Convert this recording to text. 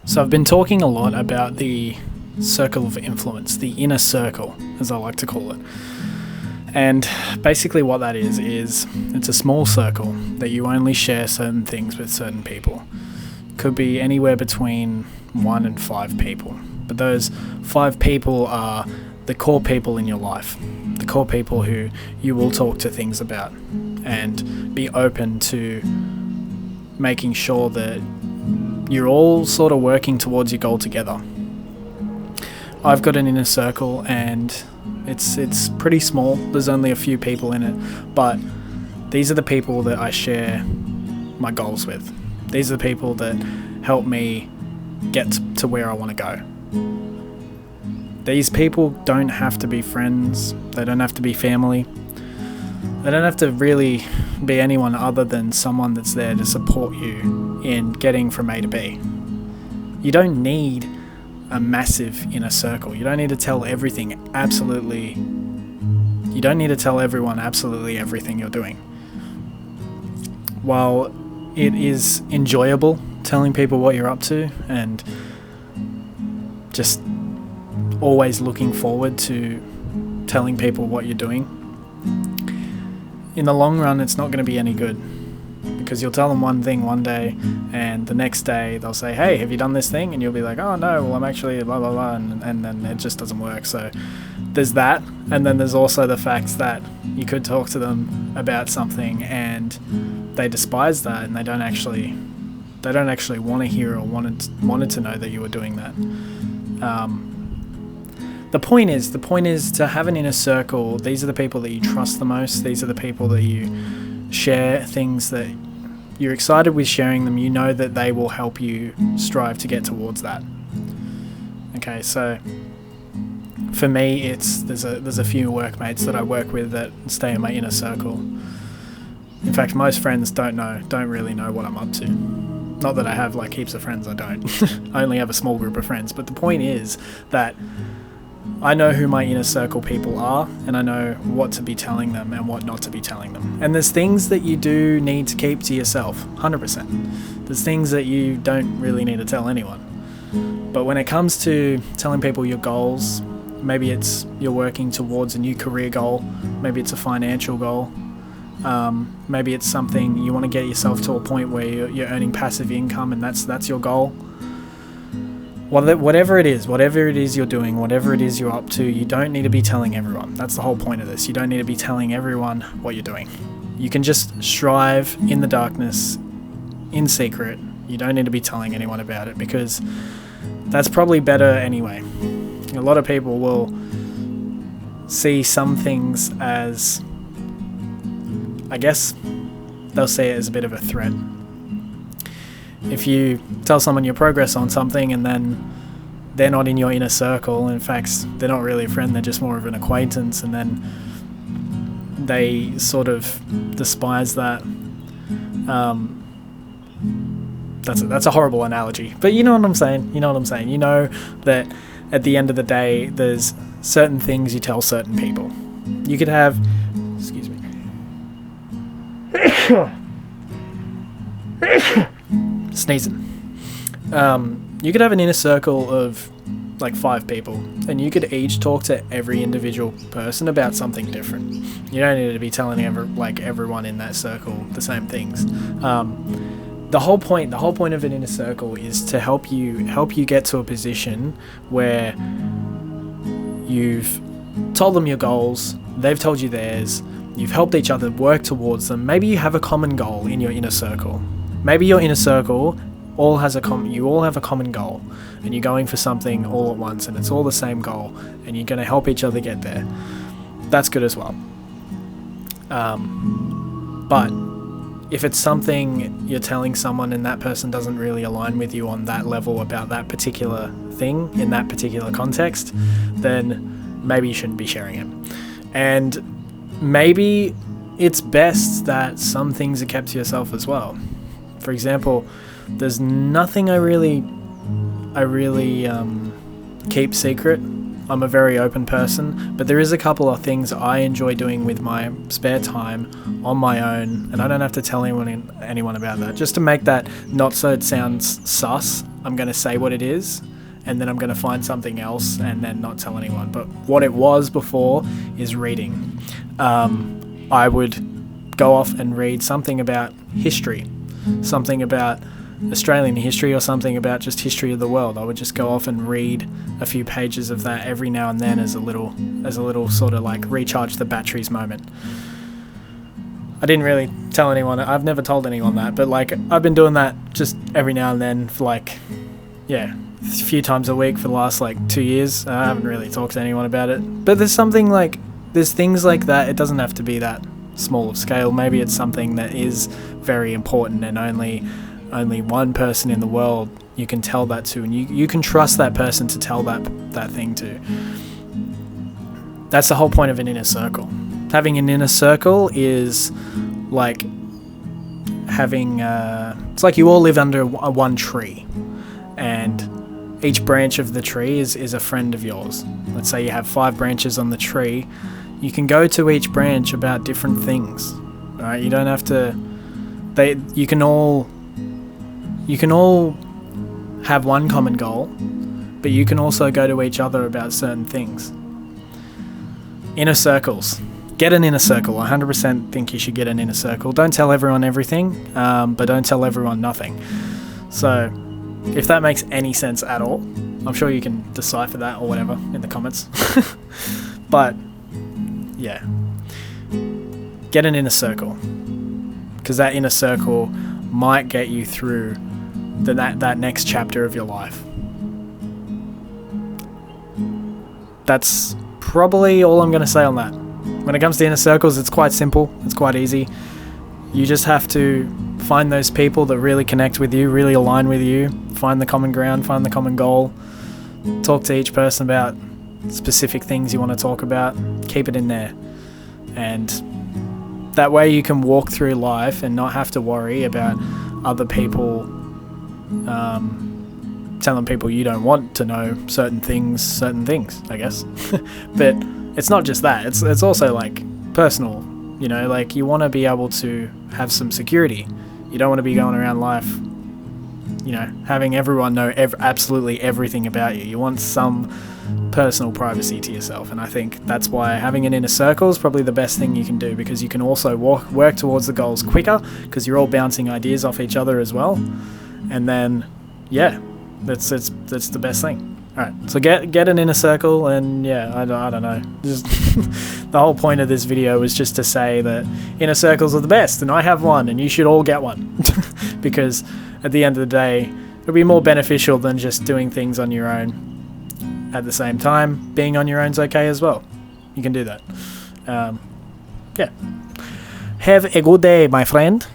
So I've been talking a lot about the circle of influence, the inner circle, as I like to call it. And basically what that is it's a small circle that you only share certain things with certain people. Could be anywhere between 1 and 5 people. But those 5 people are the core people in your life. The core people who you will talk to things about and be open to making sure that you're all sort of working towards your goal together. I've got an inner circle and it's pretty small. There's only a few people in it, but these are the people that I share my goals with. These are the people that help me get to where I want to go. These people don't have to be friends. They don't have to be family. They don't have to really be anyone other than someone that's there to support you in getting from A to B. You don't need a massive inner circle. You don't need to tell everything absolutely. You don't need to tell everyone absolutely everything you're doing. While it is enjoyable telling people what you're up to and just always looking forward to telling people what you're doing, in the long run it's not going to be any good, because you'll tell them one thing one day and the next day they'll say, hey, have you done this thing? And you'll be like, oh no, well I'm actually blah blah blah, and then it just doesn't work. So there's that, and then there's also the fact that you could talk to them about something and they despise that and they don't actually want to hear or wanted to know that you were doing that. The point is to have an inner circle. These are the people that you trust the most. These are the people that you share things that you're excited with sharing them. You know that they will help you strive to get towards that. Okay, so for me, there's a few workmates that I work with that stay in my inner circle. In fact, most friends don't really know what I'm up to. Not that I have like heaps of friends, I don't. I only have a small group of friends. But the point is that I know who my inner circle people are, and I know what to be telling them and what not to be telling them. And there's things that you do need to keep to yourself, 100%. There's things that you don't really need to tell anyone. But when it comes to telling people your goals, maybe it's you're working towards a new career goal, maybe it's a financial goal, maybe it's something you want to get yourself to a point where you're earning passive income and that's your goal. Whatever it is you're doing, whatever it is you're up to, you don't need to be telling everyone. That's the whole point of this. You don't need to be telling everyone what you're doing. You can just strive in the darkness, in secret. You don't need to be telling anyone about it, because that's probably better anyway. A lot of people will see some things as, I guess, they'll see it as a bit of a threat. If you tell someone your progress on something and then they're not in your inner circle, in fact, they're not really a friend, they're just more of an acquaintance, and then they sort of despise that. That's a horrible analogy, but you know what I'm saying. You know that at the end of the day, there's certain things you tell certain people. You could have, excuse me. Sneezing. You could have an inner circle of like 5 people, and you could each talk to every individual person about something different. You don't need to be telling everyone in that circle the same things. The whole point of an inner circle is to help you get to a position where you've told them your goals, they've told you theirs, you've helped each other work towards them. Maybe you have a common goal in your inner circle. Maybe your inner circle you all have a common goal, and you're going for something all at once, and it's all the same goal, and you're going to help each other get there. That's good as well. But if it's something you're telling someone and that person doesn't really align with you on that level about that particular thing in that particular context, then maybe you shouldn't be sharing it. And maybe it's best that some things are kept to yourself as well. For example, there's nothing I really keep secret. I'm a very open person, but there is a couple of things I enjoy doing with my spare time on my own, and I don't have to tell anyone about that. Just to make that not so it sounds sus, I'm going to say what it is, and then I'm going to find something else and then not tell anyone. But what it was before is reading. I would go off and read something about history, something about Australian history, or something about just history of the world. I would just go off and read a few pages of that every now and then as a little sort of like recharge the batteries moment. I didn't really tell anyone. I've never told anyone that, but like I've been doing that just every now and then for like, a few times a week for the last like 2 years. I haven't really talked to anyone about it, but there's things like that. It doesn't have to be that small of scale. Maybe it's something that is very important and only one person in the world you can tell that to, and you can trust that person to tell that thing to. That's the whole point of an inner circle. Having an inner circle is like having it's like you all live under one tree, and each branch of the tree is a friend of yours. Let's say you have 5 branches on the tree. You can go to each branch about different things. All right, you don't have to. You can all have one common goal, but you can also go to each other about certain things. Inner circles. Get an inner circle. I 100% think you should get an inner circle. Don't tell everyone everything, but don't tell everyone nothing. So, if that makes any sense at all, I'm sure you can decipher that or whatever in the comments. But, yeah. Get an inner circle. Because that inner circle might get you through that next chapter of your life. That's probably all I'm going to say on that. When it comes to inner circles, it's quite simple. It's quite easy. You just have to find those people that really connect with you, really align with you, find the common ground, find the common goal, talk to each person about specific things you want to talk about, keep it in there. And that way you can walk through life and not have to worry about other people telling people you don't want to know certain things, I guess. But it's not just that. It's also like personal, like you want to be able to have some security. You don't want to be going around life, having everyone know absolutely everything about you. You want some personal privacy to yourself, and I think that's why having an inner circle is probably the best thing you can do, because you can also work towards the goals quicker because you're all bouncing ideas off each other as well. And then, that's the best thing. All right, so get an inner circle, and I don't know. Just the whole point of this video was just to say that inner circles are the best, and I have one, and you should all get one, because at the end of the day, it'll be more beneficial than just doing things on your own. At the same time, being on your own is okay as well. You can do that. Have a good day, my friend.